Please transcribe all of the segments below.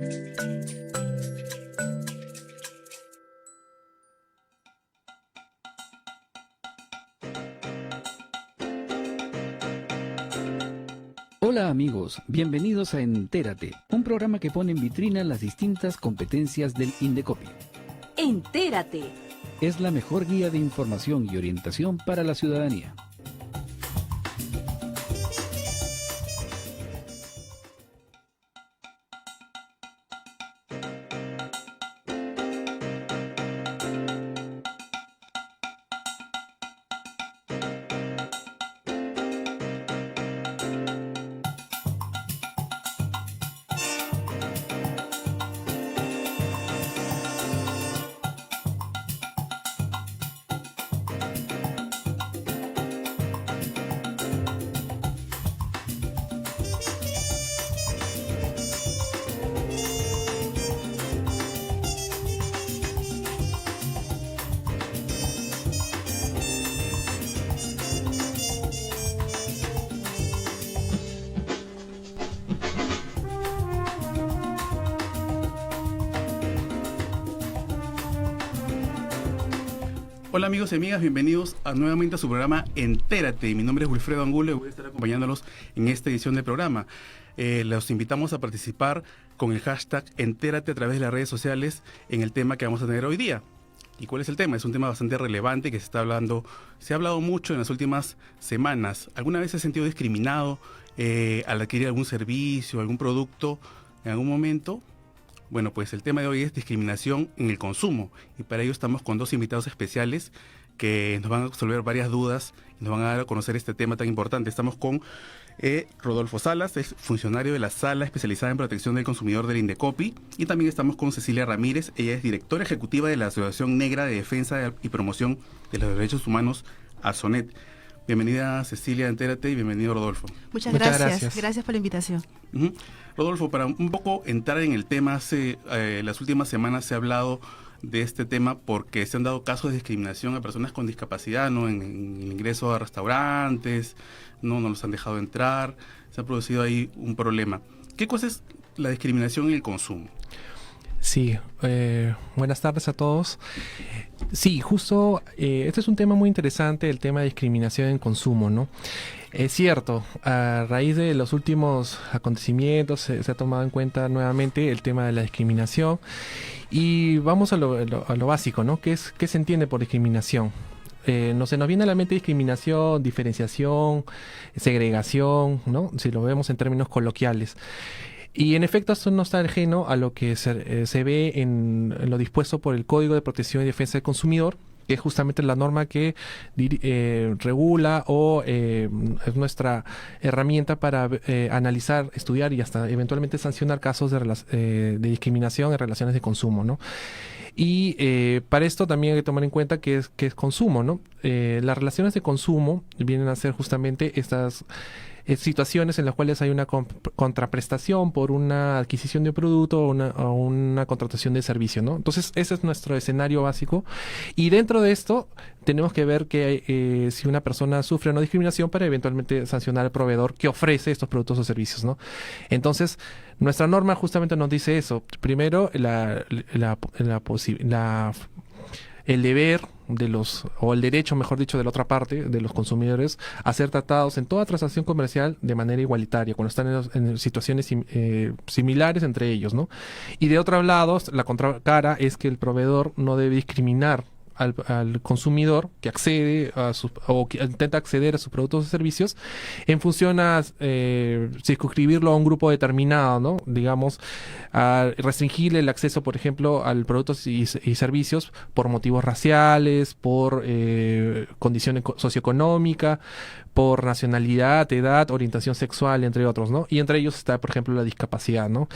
Hola amigos, bienvenidos a Entérate, un programa que pone en vitrina las distintas competencias del Indecopi. Entérate. Es la mejor guía de información y orientación para la ciudadanía. Hola amigos y amigas, bienvenidos nuevamente a su programa Entérate. Mi nombre es Wilfredo Angulo y voy a estar acompañándolos en esta edición del programa. Los invitamos a participar con el hashtag Entérate a través de las redes sociales en el tema que vamos a tener hoy día. ¿Y cuál es el tema? Es un tema bastante relevante que se ha hablado mucho en las últimas semanas. ¿Alguna vez se ha sentido discriminado al adquirir algún servicio, algún producto en algún momento? Bueno, pues el tema de hoy es discriminación en el consumo y para ello estamos con dos invitados especiales que nos van a resolver varias dudas y nos van a dar a conocer este tema tan importante. Estamos con Rodolfo Salas, es funcionario de la Sala Especializada en Protección del Consumidor del Indecopi, y también estamos con Cecilia Ramírez, ella es directora ejecutiva de la Asociación Negra de Defensa y Promoción de los Derechos Humanos, ASONED. Bienvenida Cecilia, Entérate, y bienvenido Rodolfo. Muchas gracias. Gracias por la invitación. Rodolfo, para un poco entrar en el tema, las últimas semanas se ha hablado de este tema porque se han dado casos de discriminación a personas con discapacidad, ¿no? En el ingreso a restaurantes, no los han dejado entrar, se ha producido ahí un problema. ¿Qué cosa es la discriminación en el consumo? Sí, buenas tardes a todos. Sí, justo, este es un tema muy interesante, el tema de discriminación en consumo, ¿no? Es cierto, a raíz de los últimos acontecimientos se ha tomado en cuenta nuevamente el tema de la discriminación y vamos a lo básico, ¿no? ¿Qué se entiende por discriminación? Se nos viene a la mente discriminación, diferenciación, segregación, ¿no? Si lo vemos en términos coloquiales. Y en efecto esto no está ajeno a lo que se ve en lo dispuesto por el Código de Protección y Defensa del Consumidor, que es justamente la norma que regula o es nuestra herramienta para analizar, estudiar y hasta eventualmente sancionar casos de discriminación en relaciones de consumo, ¿no? Y para esto también hay que tomar en cuenta que es consumo, ¿no? Las relaciones de consumo vienen a ser justamente estas situaciones en las cuales hay una contraprestación por una adquisición de un producto o una contratación de servicio, ¿no? Entonces, ese es nuestro escenario básico. Y dentro de esto, tenemos que ver que si una persona sufre una discriminación para eventualmente sancionar al proveedor que ofrece estos productos o servicios, ¿no? Entonces, nuestra norma justamente nos dice eso. Primero, el deber o el derecho, mejor dicho, de la otra parte, de los consumidores, a ser tratados en toda transacción comercial de manera igualitaria, cuando están en situaciones similares entre ellos, ¿no? Y de otro lado, la contracara es que el proveedor no debe discriminar al consumidor que accede o que intenta acceder a sus productos o servicios en función a circunscribirlo a un grupo determinado, ¿no? Digamos, a restringirle el acceso, por ejemplo, a productos y servicios por motivos raciales, por condición socioeconómica, por nacionalidad, edad, orientación sexual, entre otros, ¿no? Y entre ellos está, por ejemplo, la discapacidad, ¿no?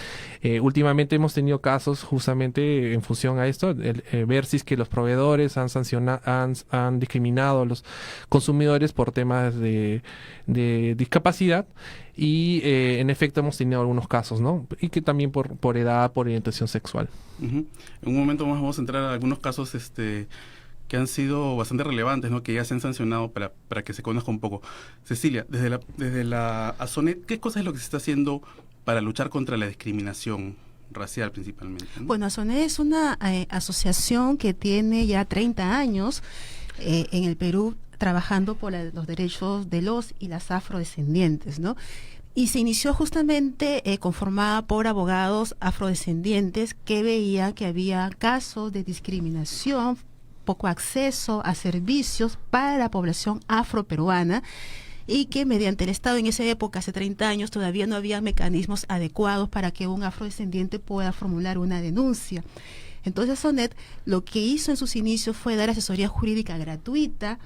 Últimamente hemos tenido casos justamente en función a esto, ver si es que los proveedores han discriminado a los consumidores por temas de discapacidad y en efecto hemos tenido algunos casos, ¿no? Y que también por edad, por orientación sexual. En un momento más vamos a entrar a algunos casos que han sido bastante relevantes, ¿no? Que ya se han sancionado para que se conozca un poco. Cecilia, desde la ASONED, ¿qué cosa es lo que se está haciendo para luchar contra la discriminación racial principalmente, ¿no? Bueno, ASONED es una asociación que tiene ya 30 años en el Perú trabajando por los derechos de los y las afrodescendientes, ¿no? Y se inició justamente conformada por abogados afrodescendientes que veían que había casos de discriminación, poco acceso a servicios para la población afroperuana, y que mediante el Estado en esa época, hace 30 años, todavía no había mecanismos adecuados para que un afrodescendiente pueda formular una denuncia. Entonces ASONED lo que hizo en sus inicios fue dar asesoría jurídica gratuita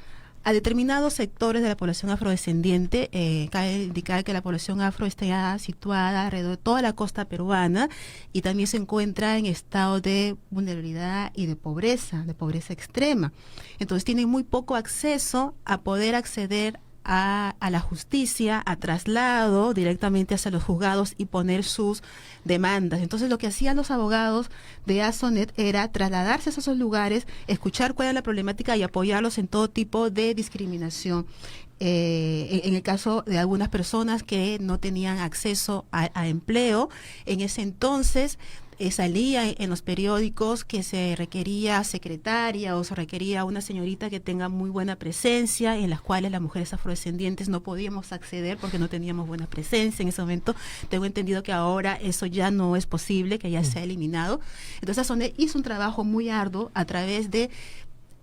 a determinados sectores de la población afrodescendiente. Cabe indicar que la población afro está situada alrededor de toda la costa peruana y también se encuentra en estado de vulnerabilidad y de pobreza extrema. Entonces tienen muy poco acceso a poder acceder a la justicia, a traslado directamente hacia los juzgados y poner sus demandas. Entonces lo que hacían los abogados de ASONED era trasladarse a esos lugares, escuchar cuál era la problemática y apoyarlos en todo tipo de discriminación. En el caso de algunas personas que no tenían acceso a empleo, en ese entonces salía en los periódicos que se requería secretaria o se requería una señorita que tenga muy buena presencia, en las cuales las mujeres afrodescendientes no podíamos acceder porque no teníamos buena presencia en ese momento. Tengo entendido que ahora eso ya no es posible, que ya se ha eliminado. Entonces ASONED hizo un trabajo muy arduo a través de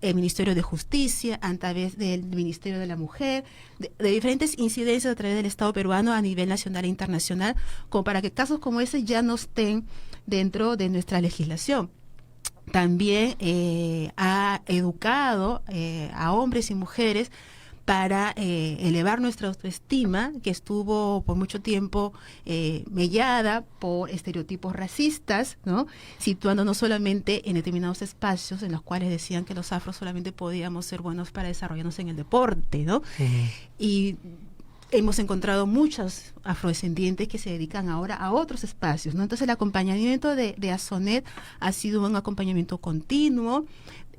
el Ministerio de Justicia, a través del Ministerio de la Mujer, de diferentes incidencias a través del Estado peruano a nivel nacional e internacional, como para que casos como ese ya no estén dentro de nuestra legislación. También ha educado a hombres y mujeres para elevar nuestra autoestima, que estuvo por mucho tiempo mellada por estereotipos racistas, ¿no? Situándonos solamente en determinados espacios en los cuales decían que los afros solamente podíamos ser buenos para desarrollarnos en el deporte, ¿no? Y hemos encontrado muchos afrodescendientes que se dedican ahora a otros espacios, ¿no? Entonces el acompañamiento de ASONED ha sido un acompañamiento continuo,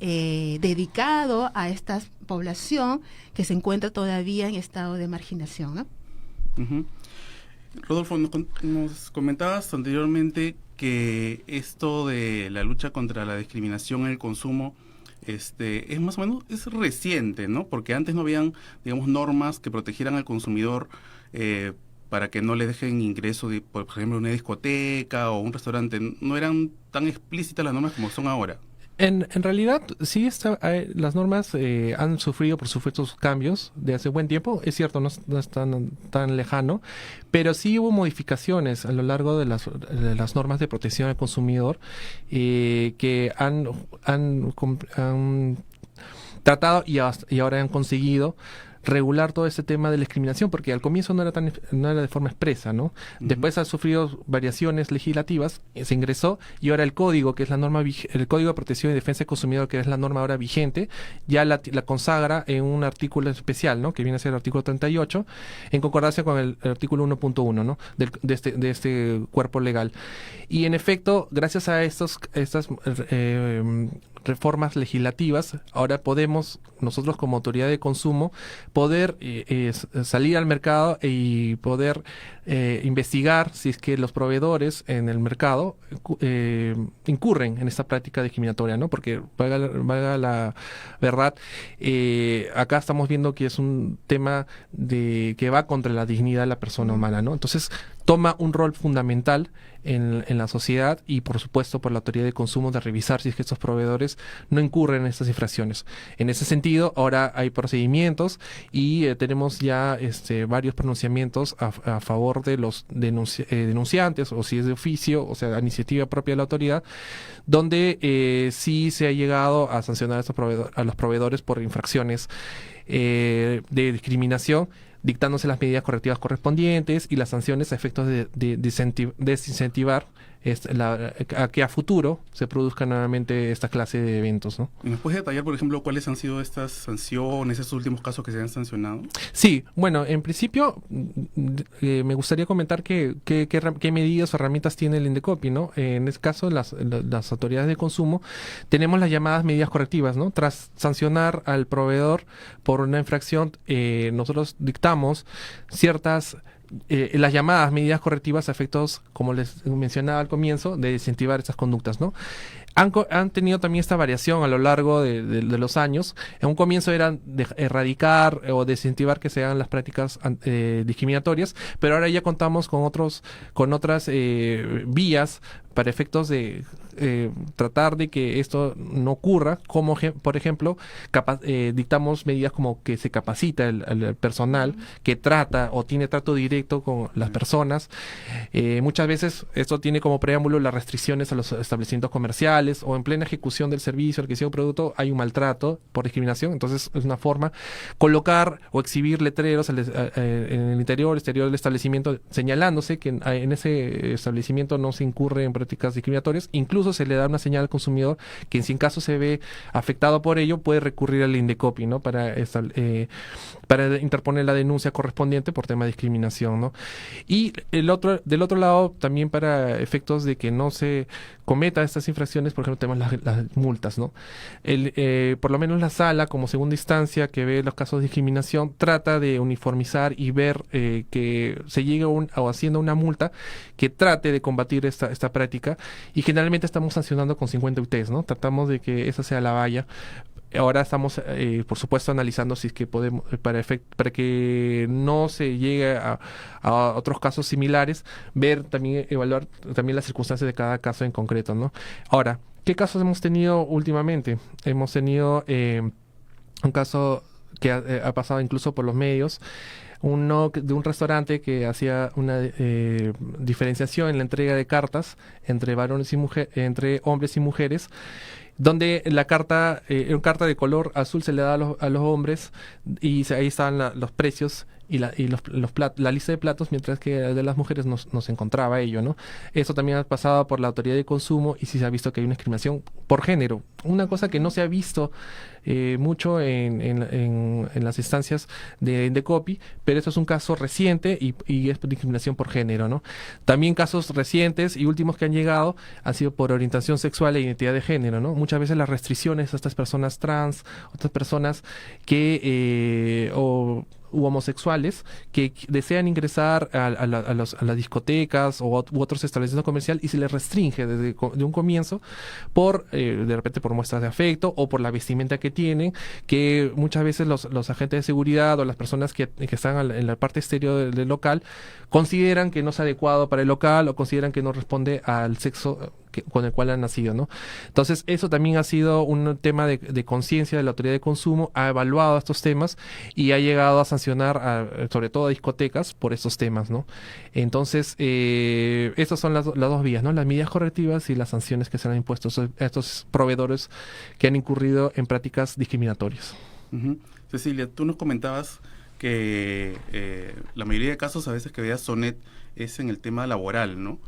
dedicado a esta población que se encuentra todavía en estado de marginación, ¿no? Uh-huh. Rodolfo, nos comentabas anteriormente que esto de la lucha contra la discriminación en el consumo es más o menos es reciente, ¿no? Porque antes no habían, digamos, normas que protegieran al consumidor para que no le dejen ingreso de, por ejemplo, una discoteca o un restaurante. No eran tan explícitas las normas como son ahora. En realidad, sí, las normas han sufrido, por supuesto, cambios de hace buen tiempo. Es cierto, no es tan lejano, pero sí hubo modificaciones a lo largo de las normas de protección al consumidor que han tratado y ahora han conseguido regular todo este tema de la discriminación, porque al comienzo no era de forma expresa, ¿no? Uh-huh. Después ha sufrido variaciones legislativas, se ingresó, y ahora el código, que es el Código de Protección y Defensa del Consumidor, que es la norma ahora vigente, ya la consagra en un artículo especial, ¿no? Que viene a ser el artículo 38, en concordancia con el artículo 1.1, ¿no? De este cuerpo legal. Y en efecto, gracias a estas reformas legislativas, ahora podemos, nosotros como autoridad de consumo, poder salir al mercado y poder investigar si es que los proveedores en el mercado incurren en esta práctica discriminatoria, ¿no? Porque valga la verdad, acá estamos viendo que es un tema que va contra la dignidad de la persona humana, ¿no? Entonces toma un rol fundamental en la sociedad y, por supuesto, por la autoridad de consumo, de revisar si es que estos proveedores no incurren en estas infracciones. En ese sentido, ahora hay procedimientos y tenemos ya varios pronunciamientos a favor de los denunciantes, o si es de oficio, o sea, a iniciativa propia de la autoridad, donde sí se ha llegado a sancionar a los proveedores por infracciones de discriminación, dictándose las medidas correctivas correspondientes y las sanciones a efectos de desincentivar a que a futuro se produzca nuevamente esta clase de eventos, ¿no? ¿Y nos puedes detallar, por ejemplo, cuáles han sido estas sanciones, estos últimos casos que se han sancionado? Sí, bueno, en principio me gustaría comentar qué medidas o herramientas tiene el Indecopi, ¿no? En este caso, las autoridades de consumo, tenemos las llamadas medidas correctivas, ¿no? Tras sancionar al proveedor por una infracción, nosotros dictamos ciertas las llamadas medidas correctivas a efectos, como les mencionaba al comienzo, de incentivar esas conductas, ¿no? Han tenido también esta variación a lo largo de los años. En un comienzo era de erradicar o desincentivar que se hagan las prácticas discriminatorias, pero ahora ya contamos con otras vías para efectos de tratar de que esto no ocurra, como por ejemplo dictamos medidas como que se capacita el personal que trata o tiene trato directo con las personas. Muchas veces esto tiene como preámbulo las restricciones a los establecimientos comerciales, o en plena ejecución del servicio, adquisición de producto, hay un maltrato por discriminación. Entonces es una forma colocar o exhibir letreros en el interior, exterior del establecimiento, señalándose que en ese establecimiento no se incurre en prácticas discriminatorias. Incluso se le da una señal al consumidor que, si en caso se ve afectado por ello, puede recurrir al INDECOPI, ¿no? Para interponer la denuncia correspondiente por tema de discriminación, ¿no? Y del otro lado, también para efectos de que no se cometan estas infracciones, por ejemplo, tenemos las multas, ¿no? Por lo menos la sala, como segunda instancia que ve los casos de discriminación, trata de uniformizar y ver que se llegue o haciendo una multa que trate de combatir esta práctica, y generalmente estamos sancionando con 50 UTs, ¿no? Tratamos de que esa sea la valla. Ahora estamos, por supuesto, analizando si es que podemos, para que no se llegue a otros casos similares, evaluar también las circunstancias de cada caso en concreto, ¿no? Ahora, ¿qué casos hemos tenido últimamente? Hemos tenido un caso que ha pasado incluso por los medios, uno de un restaurante que hacía una diferenciación en la entrega de cartas entre entre hombres y mujeres, donde la carta, una carta de color azul se le da a los hombres, y ahí estaban los precios y la lista de platos, mientras que de las mujeres no se encontraba ello, ¿no? Eso también ha pasado por la Autoridad de Consumo, y sí se ha visto que hay una discriminación por género, una cosa que no se ha visto mucho en las instancias de INDECOPI, pero esto es un caso reciente y es discriminación por género, ¿no? También casos recientes y últimos que han llegado han sido por orientación sexual e identidad de género, ¿no? Muchas veces las restricciones a estas personas trans, otras personas que u homosexuales que desean ingresar a las discotecas u otros establecimientos comerciales, y se les restringe de un comienzo de repente por muestras de afecto o por la vestimenta que tienen, que muchas veces los agentes de seguridad o las personas que están en la parte exterior del local consideran que no es adecuado para el local, o consideran que no responde al sexo con el cual han nacido, ¿no? Entonces, eso también ha sido un tema de conciencia de la Autoridad de Consumo, ha evaluado estos temas y ha llegado a sancionar sobre todo a discotecas por estos temas, ¿no? Entonces, estas son las dos vías, ¿no? Las medidas correctivas y las sanciones que se han impuesto a estos proveedores que han incurrido en prácticas discriminatorias. Uh-huh. Cecilia, tú nos comentabas que la mayoría de casos a veces que veas Sonet es en el tema laboral, ¿no?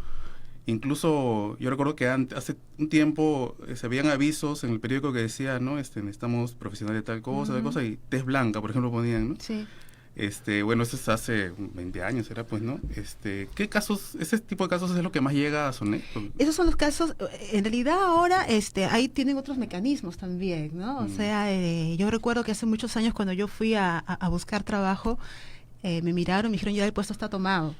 Incluso yo recuerdo que hace un tiempo se habían avisos en el periódico que decía, ¿no? Necesitamos profesionales de tal cosa, y tez blanca, por ejemplo, ponían, ¿no? Sí. Bueno, eso es hace 20 años, era pues, ¿no? ¿Qué casos, ese tipo de casos es lo que más llega a Sonet? Esos son los casos, en realidad ahora ahí tienen otros mecanismos también, ¿no? O sea, yo recuerdo que hace muchos años, cuando yo fui a buscar trabajo, me miraron, me dijeron, ya el puesto está tomado.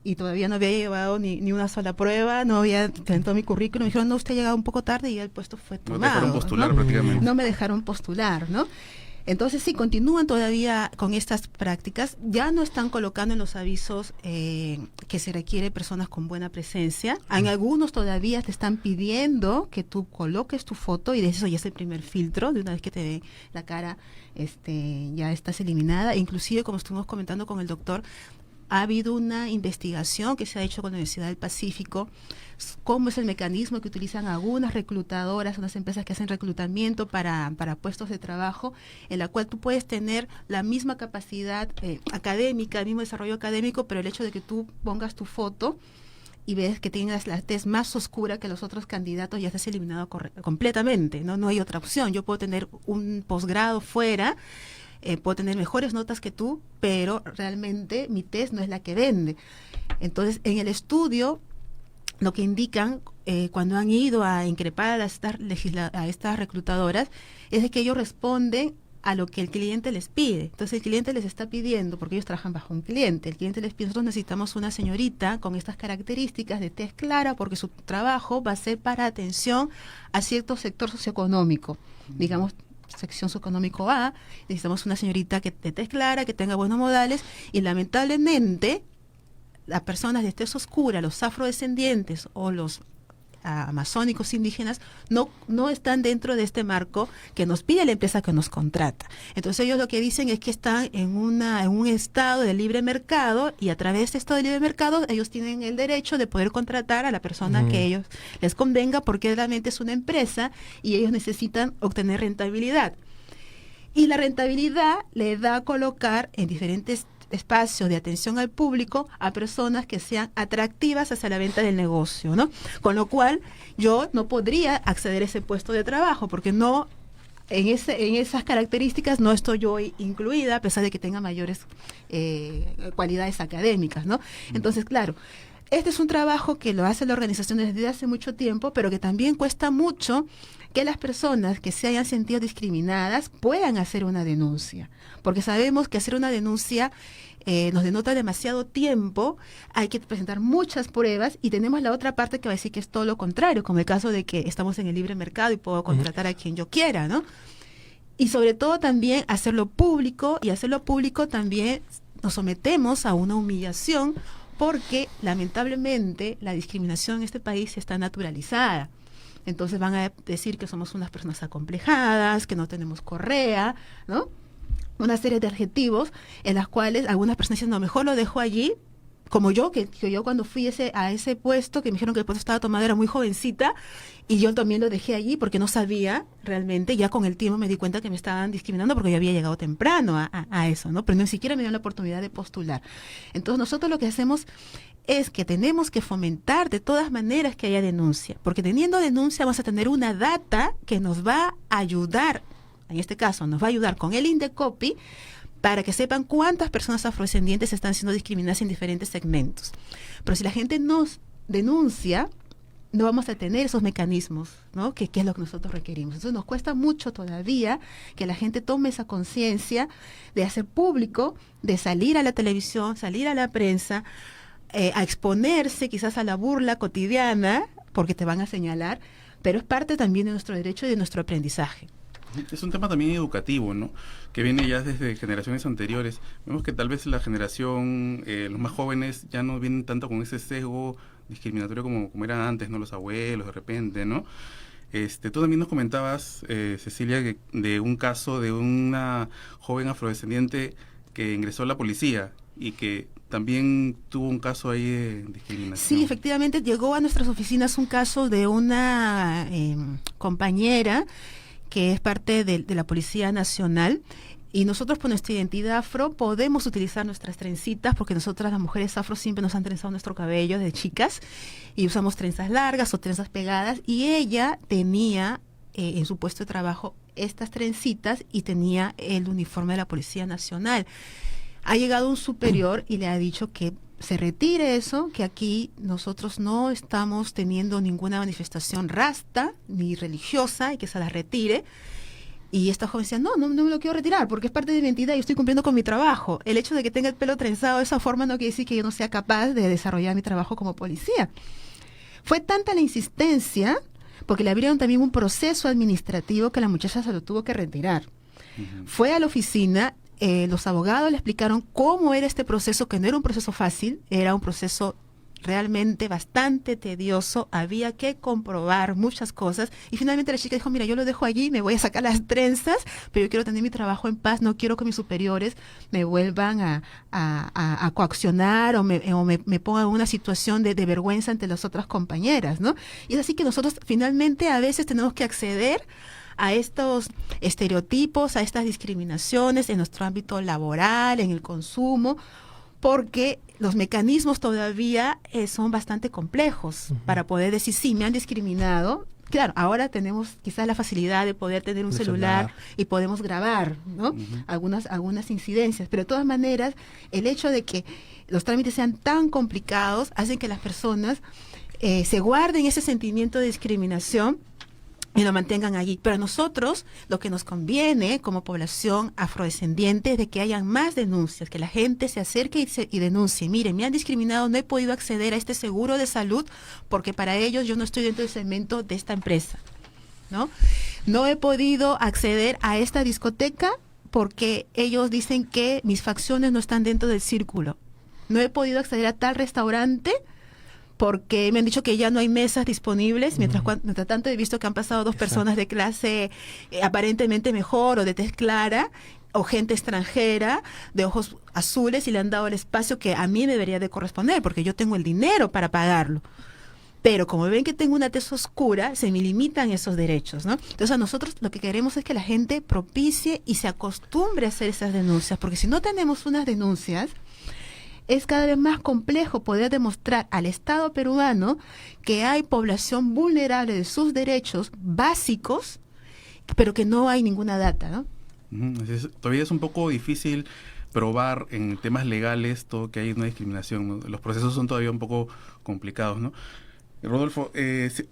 Y todavía no había llevado ni una sola prueba, no había presentado mi currículum. Me dijeron, no, usted ha llegado un poco tarde y ya el puesto fue tomado. No te dejaron postular, ¿no? Prácticamente. No me dejaron postular, ¿no? Entonces sí, continúan todavía con estas prácticas. Ya no están colocando en los avisos que se requiere personas con buena presencia. En algunos todavía te están pidiendo que tú coloques tu foto, y de eso ya es el primer filtro. De una vez que te ve la cara, ya estás eliminada. Inclusive, como estuvimos comentando con el doctor, ha habido una investigación que se ha hecho con la Universidad del Pacífico, cómo es el mecanismo que utilizan algunas reclutadoras, unas empresas que hacen reclutamiento para puestos de trabajo, en la cual tú puedes tener la misma capacidad académica, el mismo desarrollo académico, pero el hecho de que tú pongas tu foto y ves que tengas la tez más oscura que los otros candidatos, ya estás eliminado completamente, no hay otra opción. Yo puedo tener un posgrado fuera, puedo tener mejores notas que tú, pero realmente mi tez no es la que vende. Entonces, en el estudio, lo que indican cuando han ido a increpar a estas reclutadoras es de que ellos responden a lo que el cliente les pide. Entonces el cliente les está pidiendo, porque ellos trabajan bajo un cliente, el cliente les pide, nosotros necesitamos una señorita con estas características de tez clara, porque su trabajo va a ser para atención a cierto sector socioeconómico, digamos, sección socioeconómico A, necesitamos una señorita que de tez clara, que tenga buenos modales, y lamentablemente las personas de tez oscura, los afrodescendientes o los amazónicos indígenas no están dentro de este marco que nos pide la empresa que nos contrata. Entonces ellos lo que dicen es que están en un estado de libre mercado, y a través de este estado de libre mercado ellos tienen el derecho de poder contratar a la persona que ellos les convenga, porque realmente es una empresa y ellos necesitan obtener rentabilidad. Y la rentabilidad le da a colocar en diferentes espacios de atención al público a personas que sean atractivas hacia la venta del negocio, ¿no? Con lo cual yo no podría acceder a ese puesto de trabajo, porque no en esas características no estoy yo incluida, a pesar de que tenga mayores cualidades académicas, ¿no? Entonces, claro, este es un trabajo que lo hace la organización desde hace mucho tiempo, pero que también cuesta mucho que las personas que se hayan sentido discriminadas puedan hacer una denuncia, porque sabemos que hacer una denuncia nos denota demasiado tiempo, hay que presentar muchas pruebas, y tenemos la otra parte que va a decir que es todo lo contrario, como el caso de que estamos en el libre mercado y puedo contratar a quien yo quiera, ¿no? Y sobre todo también hacerlo público, y hacerlo público también nos sometemos a una humillación, porque lamentablemente la discriminación en este país está naturalizada. Entonces van a decir que somos unas personas acomplejadas, que no tenemos correa, ¿no? Una serie de adjetivos en las cuales algunas personas dicen, no, mejor lo dejo allí, como yo, que yo cuando fui a ese puesto, que me dijeron que el puesto estaba tomado, era muy jovencita, y yo también lo dejé allí porque no sabía realmente, ya con el tiempo me di cuenta que me estaban discriminando porque yo había llegado temprano a eso, ¿no? Pero ni siquiera me dieron la oportunidad de postular. Entonces nosotros lo que hacemos es que tenemos que fomentar de todas maneras que haya denuncia, porque teniendo denuncia vamos a tener una data que nos va a ayudar, en este caso nos va a ayudar con el Indecopi, para que sepan cuántas personas afrodescendientes están siendo discriminadas en diferentes segmentos. Pero si la gente nos denuncia, no vamos a tener esos mecanismos, ¿no? Que es lo que nosotros requerimos. Entonces nos cuesta mucho todavía que la gente tome esa conciencia de hacer público, de salir a la televisión, salir a la prensa, a exponerse quizás a la burla cotidiana, porque te van a señalar, pero es parte también de nuestro derecho y de nuestro aprendizaje. Es un tema también educativo, ¿no? Que viene ya desde generaciones anteriores. Vemos que tal vez la generación, los más jóvenes, ya no vienen tanto con ese sesgo discriminatorio como eran antes, ¿no? Los abuelos, de repente, ¿no? Tú también nos comentabas, Cecilia, de un caso de una joven afrodescendiente que ingresó a la policía y que también tuvo un caso ahí de discriminación. Sí, efectivamente, llegó a nuestras oficinas un caso de una compañera que es parte de la Policía Nacional, y nosotros por nuestra identidad afro podemos utilizar nuestras trencitas, porque nosotras las mujeres afro siempre nos han trenzado nuestro cabello de chicas, y usamos trenzas largas o trenzas pegadas, y ella tenía en su puesto de trabajo estas trencitas y tenía el uniforme de la Policía Nacional. Ha llegado un superior y le ha dicho que se retire eso, que aquí nosotros no estamos teniendo ninguna manifestación rasta ni religiosa, y que se la retire. Y esta joven decía, no me lo quiero retirar porque es parte de mi identidad y estoy cumpliendo con mi trabajo. El hecho de que tenga el pelo trenzado de esa forma no quiere decir que yo no sea capaz de desarrollar mi trabajo como policía. Fue tanta la insistencia, porque le abrieron también un proceso administrativo, que la muchacha se lo tuvo que retirar. Fue a la oficina. Los abogados le explicaron cómo era este proceso, que no era un proceso fácil, era un proceso realmente bastante tedioso, había que comprobar muchas cosas, y finalmente la chica dijo, mira, yo lo dejo allí, me voy a sacar las trenzas, pero yo quiero tener mi trabajo en paz, no quiero que mis superiores me vuelvan a coaccionar o me pongan en una situación de vergüenza ante las otras compañeras, ¿no? Y es así que nosotros finalmente a veces tenemos que acceder a estos estereotipos, a estas discriminaciones en nuestro ámbito laboral, en el consumo, porque los mecanismos todavía son bastante complejos para poder decir, sí, me han discriminado. Claro, ahora tenemos quizás la facilidad de poder tener un celular y podemos grabar, ¿no? Algunas incidencias, pero de todas maneras, el hecho de que los trámites sean tan complicados hacen que las personas se guarden ese sentimiento de discriminación, y lo mantengan allí. Pero a nosotros lo que nos conviene como población afrodescendiente es de que hayan más denuncias, que la gente se acerque y denuncie. Miren, me han discriminado, no he podido acceder a este seguro de salud porque para ellos yo no estoy dentro del segmento de esta empresa, ¿no? No he podido acceder a esta discoteca porque ellos dicen que mis facciones no están dentro del círculo. No he podido acceder a tal restaurante porque me han dicho que ya no hay mesas disponibles, mientras tanto he visto que han pasado dos personas de clase aparentemente mejor o de tez clara, o gente extranjera de ojos azules, y le han dado el espacio que a mí me debería de corresponder, porque yo tengo el dinero para pagarlo. Pero como ven que tengo una tez oscura, se me limitan esos derechos, ¿no? Entonces a nosotros lo que queremos es que la gente propicie y se acostumbre a hacer esas denuncias, porque si no tenemos unas denuncias, es cada vez más complejo poder demostrar al Estado peruano que hay población vulnerable de sus derechos básicos, pero que no hay ninguna data, ¿no? Todavía es un poco difícil probar en temas legales todo que hay una discriminación, ¿no? Los procesos son todavía un poco complicados, ¿no? Rodolfo,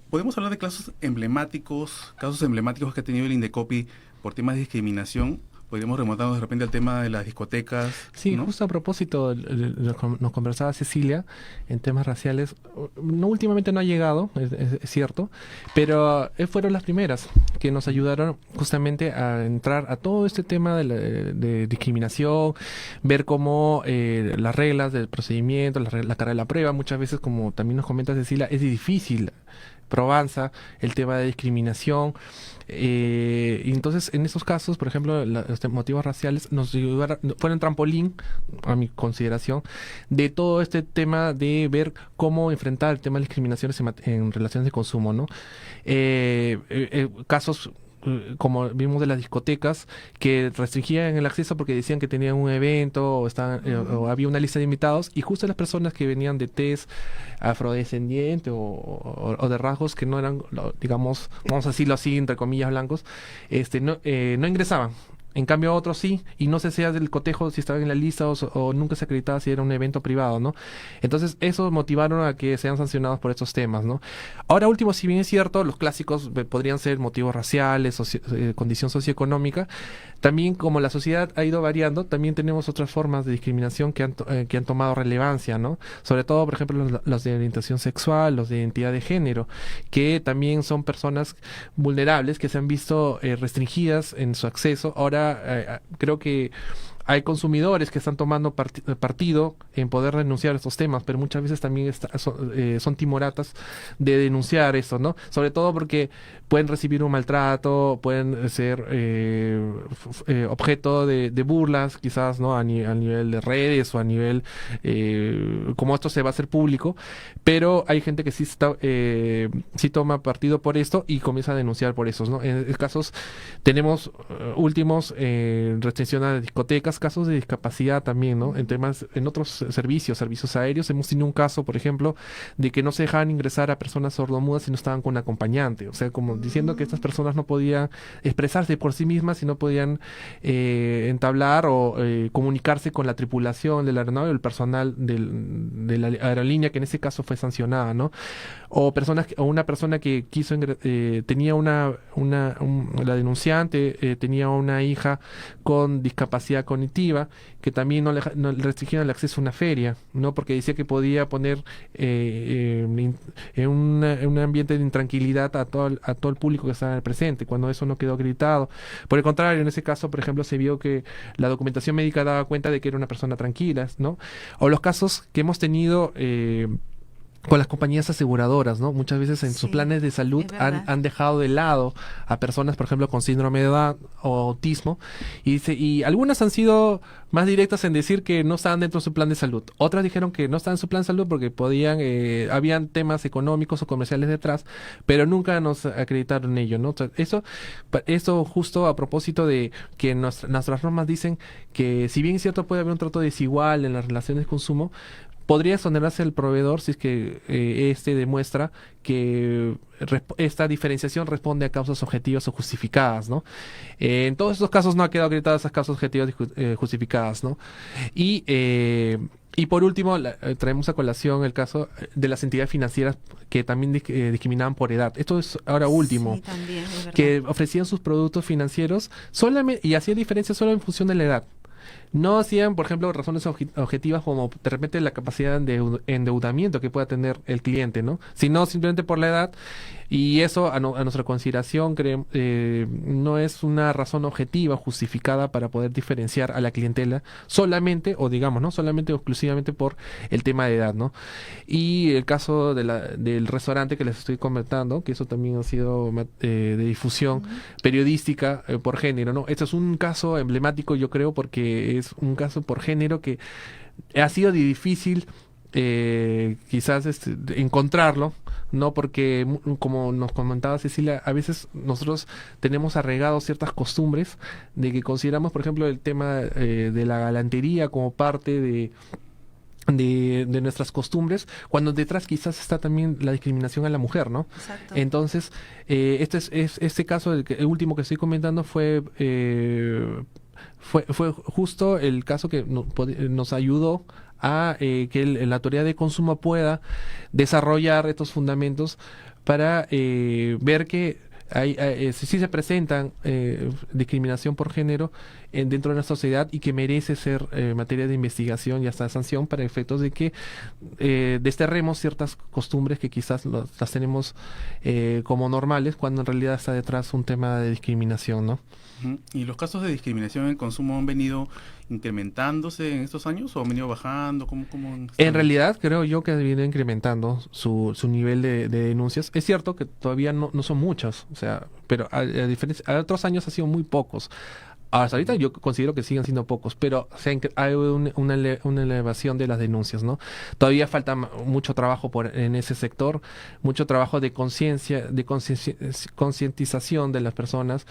¿podemos hablar de casos emblemáticos que ha tenido el Indecopi por temas de discriminación? Podríamos remontarnos de repente al tema de las discotecas. Sí, ¿no? Justo a propósito, nos conversaba Cecilia en temas raciales. No, últimamente no ha llegado, es cierto, pero fueron las primeras que nos ayudaron justamente a entrar a todo este tema de discriminación, ver cómo las reglas del procedimiento, la carga de la prueba, muchas veces, como también nos comenta Cecilia, es difícil probanza, el tema de discriminación. Y entonces, en esos casos, por ejemplo, los motivos raciales nos ayudaron, fueron trampolín, a mi consideración, de todo este tema de ver cómo enfrentar el tema de discriminaciones en relaciones de consumo, ¿no? Casos como vimos de las discotecas, que restringían el acceso porque decían que tenían un evento o había una lista de invitados, y justo las personas que venían de tez afrodescendiente o de rasgos que no eran, digamos, vamos a decirlo así, entre comillas, blancos, no ingresaban. En cambio otros sí, y no se sea del cotejo si estaban en la lista o nunca se acreditaba si era un evento privado, ¿no? Entonces eso motivaron a que sean sancionados por estos temas, ¿no? Ahora último, si bien es cierto, los clásicos podrían ser motivos raciales, condición socioeconómica, también como la sociedad ha ido variando, también tenemos otras formas de discriminación que han tomado relevancia, ¿no? Sobre todo, por ejemplo, los de orientación sexual, los de identidad de género, que también son personas vulnerables que se han visto restringidas en su acceso. Ahora creo que hay consumidores que están tomando partido en poder denunciar estos temas, pero muchas veces también son timoratas de denunciar eso, ¿no? Sobre todo porque pueden recibir un maltrato, pueden ser objeto de burlas, quizás, ¿no? A nivel de redes o a nivel, como esto se va a hacer público, pero hay gente que sí toma partido por esto y comienza a denunciar por eso, ¿no? En casos tenemos últimos restricción a discotecas, casos de discapacidad también, ¿no? En otros servicios aéreos, hemos tenido un caso, por ejemplo, de que no se dejaban ingresar a personas sordomudas si no estaban con un acompañante, o sea, como diciendo que estas personas no podían expresarse por sí mismas y no podían entablar o comunicarse con la tripulación de la aeronave o el personal de la aerolínea, que en ese caso fue sancionada, ¿no? O una persona que quiso tenía la denunciante tenía una hija con discapacidad cognitiva, que también no le restringieron el acceso a una feria, ¿no? Porque decía que podía poner en un ambiente de intranquilidad a todo el público que estaba presente, cuando eso no quedó acreditado. Por el contrario, en ese caso, por ejemplo, se vio que la documentación médica daba cuenta de que era una persona tranquila, ¿no? O los casos que hemos tenido con las compañías aseguradoras, ¿no? Muchas veces en sus planes de salud han dejado de lado a personas, por ejemplo, con síndrome de Down o autismo, y algunas han sido más directas en decir que no estaban dentro de su plan de salud. Otras dijeron que no estaban en su plan de salud porque habían temas económicos o comerciales detrás, pero nunca nos acreditaron ello, ¿no? O sea, eso justo a propósito de que nuestras normas dicen que, si bien es cierto, puede haber un trato desigual en las relaciones de consumo, podría exonerarse el proveedor si es que demuestra que esta diferenciación responde a causas objetivas o justificadas, ¿no? En todos estos casos no ha quedado acreditadas esas causas objetivas justificadas, ¿no? Y Y por último, traemos a colación el caso de las entidades financieras que también discriminaban por edad. Esto es ahora último. Sí, también, es verdad. Que ofrecían sus productos financieros solamente y hacían diferencia solo en función de la edad. No hacían, por ejemplo, razones objetivas como de repente la capacidad de endeudamiento que pueda tener el cliente, ¿no? Sino simplemente por la edad. Y eso, a nuestra consideración, no es una razón objetiva justificada para poder diferenciar a la clientela solamente, o digamos, ¿no? Solamente o exclusivamente por el tema de edad, ¿no? Y el caso del restaurante que les estoy comentando, que eso también ha sido de difusión periodística por género, ¿no? Este es un caso emblemático, yo creo, porque es un caso por género que ha sido difícil quizás encontrarlo, ¿no? Porque como nos comentaba Cecilia, a veces nosotros tenemos arraigados ciertas costumbres de que consideramos, por ejemplo, el tema de la galantería como parte de nuestras costumbres, cuando detrás quizás está también la discriminación a la mujer, ¿no? Exacto. Entonces, este caso, el último que estoy comentando fue justo el caso que nos ayudó a que la autoridad de consumo pueda desarrollar estos fundamentos para ver que sí se presentan discriminación por género dentro de nuestra sociedad y que merece ser materia de investigación y hasta de sanción para efectos de que desterremos ciertas costumbres que quizás las tenemos como normales cuando en realidad está detrás un tema de discriminación, ¿no? ¿Y los casos de discriminación en el consumo han venido incrementándose en estos años o han venido bajando? ¿Cómo en realidad creo yo que ha venido incrementando su nivel de denuncias. Es cierto que todavía no son muchas, o sea, pero a diferencia a otros años ha sido muy pocos. Hasta ahorita yo considero que siguen siendo pocos, pero hay una elevación de las denuncias, ¿no? Todavía falta mucho trabajo en ese sector, mucho trabajo de conciencia, de concientización de las personas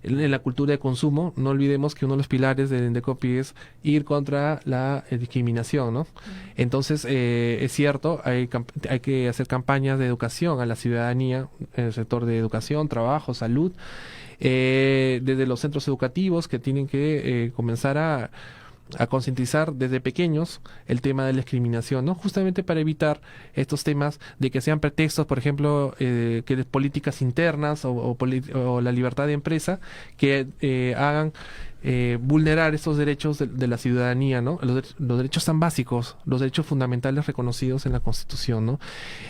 en la cultura de consumo. No olvidemos que uno de los pilares de Indecopi es ir contra la discriminación, ¿no? Entonces, es cierto, hay que hacer campañas de educación a la ciudadanía en el sector de educación, trabajo, salud, desde los centros educativos que tienen que comenzar a concientizar desde pequeños el tema de la discriminación, ¿no? Justamente para evitar estos temas de que sean pretextos, por ejemplo, que políticas internas o la libertad de empresa que hagan vulnerar estos derechos de la ciudadanía, ¿no? Los derechos tan básicos, los derechos fundamentales reconocidos en la Constitución, ¿no?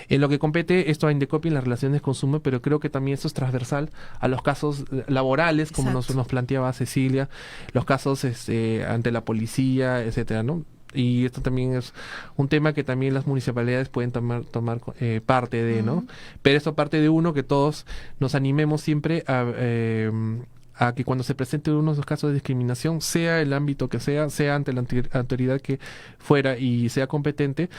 En lo que compete esto a Indecopi en las relaciones de consumo, pero creo que también esto es transversal a los casos laborales, como nos planteaba Cecilia, los casos ante la policía, etcétera, ¿no? Y esto también es un tema que también las municipalidades pueden tomar parte de, ¿no? Pero esto parte de que todos nos animemos siempre a que cuando se presente uno de esos casos de discriminación, sea el ámbito que sea ante la autoridad que fuera y sea competente,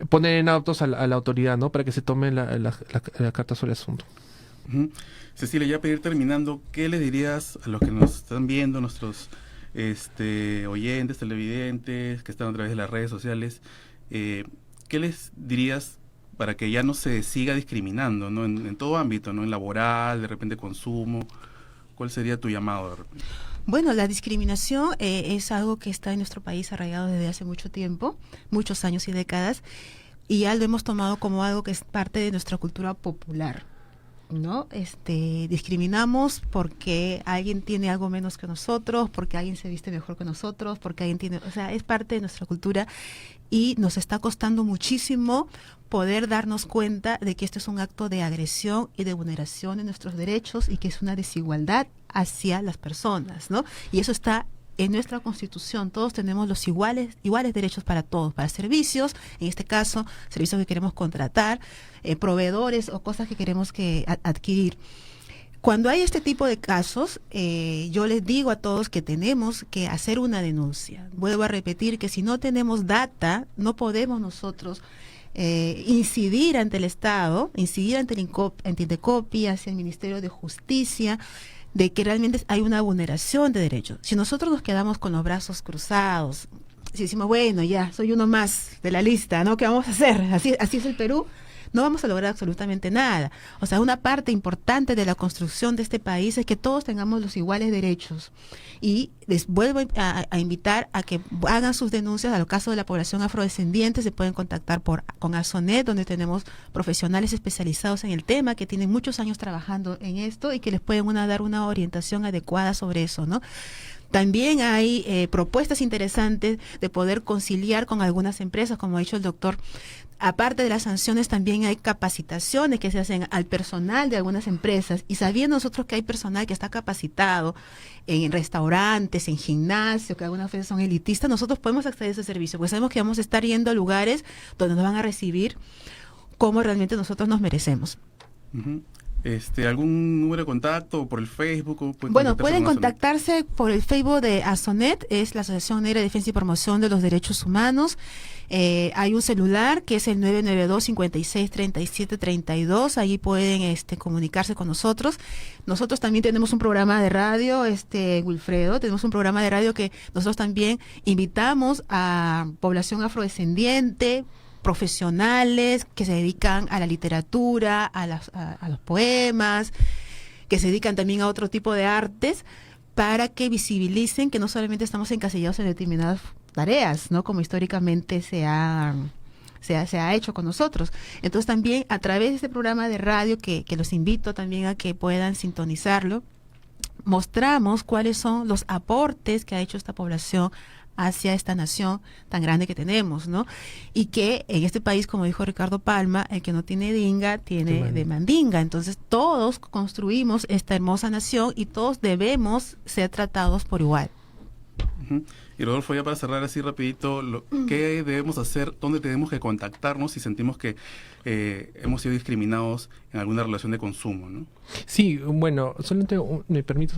poner en autos a la autoridad, ¿no? Para que se tome la carta sobre el asunto. Cecilia, ya para ir terminando, ¿qué le dirías a los que nos están viendo, nuestros oyentes, televidentes, que están a través de las redes sociales? ¿Qué les dirías para que ya no se siga discriminando, ¿no? En todo ámbito, ¿no? En laboral, de repente consumo. ¿Cuál sería tu llamado de repente? Bueno, la discriminación es algo que está en nuestro país arraigado desde hace mucho tiempo, muchos años y décadas, y ya lo hemos tomado como algo que es parte de nuestra cultura popular, ¿no? Discriminamos porque alguien tiene algo menos que nosotros, porque alguien se viste mejor que nosotros, porque alguien tiene, o sea, es parte de nuestra cultura y nos está costando muchísimo poder darnos cuenta de que esto es un acto de agresión y de vulneración de nuestros derechos y que es una desigualdad hacia las personas, ¿no? Y eso está en nuestra Constitución. Todos tenemos los iguales derechos para todos, para servicios, en este caso, servicios que queremos contratar, proveedores o cosas que queremos adquirir. Cuando hay este tipo de casos, yo les digo a todos que tenemos que hacer una denuncia. Vuelvo a repetir que si no tenemos data, no podemos nosotros incidir ante el Estado, incidir ante Indecopi, hacia el Ministerio de Justicia, de que realmente hay una vulneración de derechos. Si nosotros nos quedamos con los brazos cruzados, si decimos, bueno, ya, soy uno más de la lista, ¿no? ¿Qué vamos a hacer? Así es el Perú. no vamos a lograr absolutamente nada. O sea, una parte importante de la construcción de este país es que todos tengamos los iguales derechos. Y les vuelvo a invitar a que hagan sus denuncias. Al caso de la población afrodescendiente, se pueden contactar con ASONET, donde tenemos profesionales especializados en el tema, que tienen muchos años trabajando en esto y que les pueden dar una orientación adecuada sobre eso, ¿no? También hay propuestas interesantes de poder conciliar con algunas empresas, como ha dicho el doctor. Aparte de las sanciones, también hay capacitaciones que se hacen al personal de algunas empresas, y sabiendo nosotros que hay personal que está capacitado en restaurantes, en gimnasio, que algunas veces son elitistas, nosotros podemos acceder a ese servicio, porque sabemos que vamos a estar yendo a lugares donde nos van a recibir como realmente nosotros nos merecemos. Uh-huh. ¿Algún número de contacto por el Facebook? Bueno, pueden contactarse por el Facebook de ASONET, es la Asociación Negra de Defensa y Promoción de los Derechos Humanos. Hay un celular que es el 992-563732, ahí pueden comunicarse con nosotros. Nosotros también tenemos un programa de radio, Wilfredo, tenemos un programa de radio que nosotros también invitamos a población afrodescendiente, profesionales que se dedican a la literatura, a los poemas, que se dedican también a otro tipo de artes, para que visibilicen que no solamente estamos encasillados en determinadas tareas, ¿no? Como históricamente se ha hecho con nosotros. Entonces también a través de este programa de radio, que los invito también a que puedan sintonizarlo, mostramos cuáles son los aportes que ha hecho esta población hacia esta nación tan grande que tenemos, ¿no? Y que en este país, como dijo Ricardo Palma, el que no tiene dinga tiene de mandinga. Entonces todos construimos esta hermosa nación y todos debemos ser tratados por igual. Uh-huh. Y Rodolfo, ya para cerrar así rapidito, ¿qué debemos hacer? ¿Dónde tenemos que contactarnos si sentimos que hemos sido discriminados en alguna relación de consumo, ¿no? Sí, bueno, solamente me permites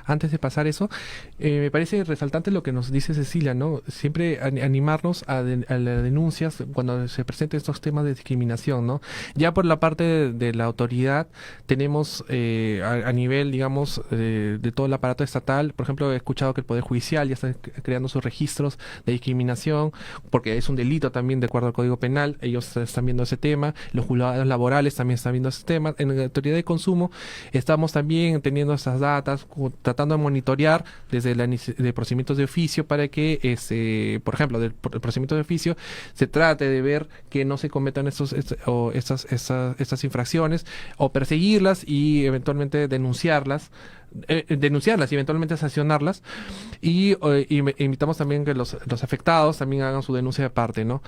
antes de pasar eso, me parece resaltante lo que nos dice Cecilia, ¿no? Siempre animarnos a las denuncias cuando se presenten estos temas de discriminación, ¿no? Ya por la parte de la autoridad tenemos a nivel, digamos, de todo el aparato estatal, por ejemplo, he escuchado que el Poder Judicial ya está creando sus registros de discriminación, porque es un delito también de acuerdo al Código Penal, ellos están viendo ese tema, los juzgados laborales también están viendo ese tema, en la autoridad de consumo estamos también teniendo esas datas, tratando de monitorear desde de procedimientos de oficio para que, por ejemplo, del procedimiento de oficio se trate de ver que no se cometan estas infracciones, o perseguirlas y eventualmente denunciarlas y eventualmente sancionarlas, y invitamos también que los afectados también hagan su denuncia de parte, ¿no?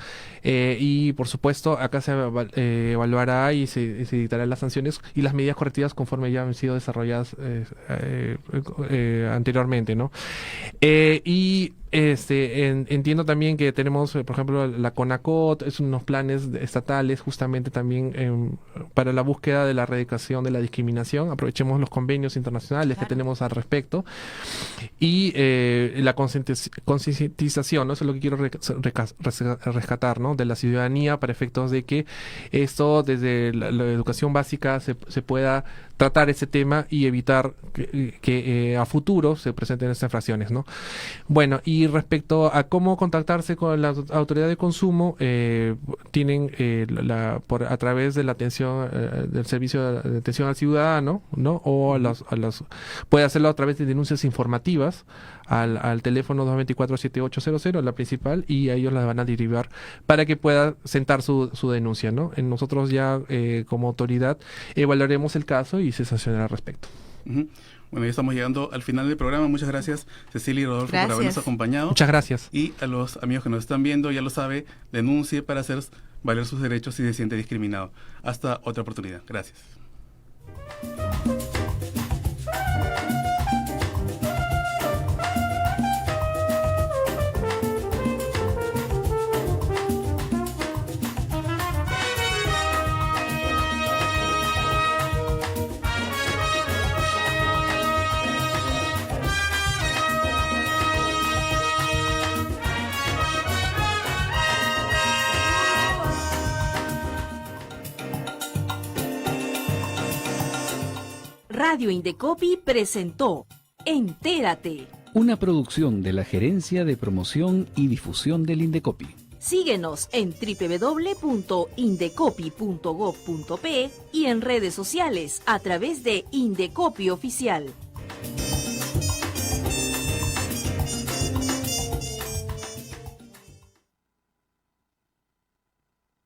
Y por supuesto acá se evaluará y se dictarán las sanciones y las medidas correctivas conforme ya han sido desarrolladas anteriormente, ¿no? Entiendo también que tenemos, por ejemplo, la CONACOT, es unos planes estatales justamente también para la búsqueda de la erradicación de la discriminación. Aprovechemos los convenios internacionales que tenemos al respecto. Y la concientización, ¿no? Eso es lo que quiero rescatar, ¿no? De la ciudadanía, para efectos de que esto desde la educación básica se pueda tratar ese tema y evitar que a futuro se presenten estas infracciones, ¿no? Bueno, y respecto a cómo contactarse con la autoridad de consumo, tienen a través de la atención del servicio de atención al ciudadano, ¿no? O puede hacerlo a través de denuncias informativas al teléfono 224-7800, la principal, y a ellos la van a derivar para que pueda sentar su denuncia, ¿no? Nosotros ya como autoridad evaluaremos el caso y se sancionará al respecto. Uh-huh. Bueno, ya estamos llegando al final del programa. Muchas gracias, Cecilia y Rodolfo, por habernos acompañado. Muchas gracias. Y a los amigos que nos están viendo, ya lo sabe, denuncie para hacer valer sus derechos si se siente discriminado. Hasta otra oportunidad. Gracias. Radio Indecopi presentó Entérate. Una producción de la Gerencia de Promoción y Difusión del Indecopi. Síguenos en www.indecopi.gov.pe y en redes sociales a través de Indecopi Oficial.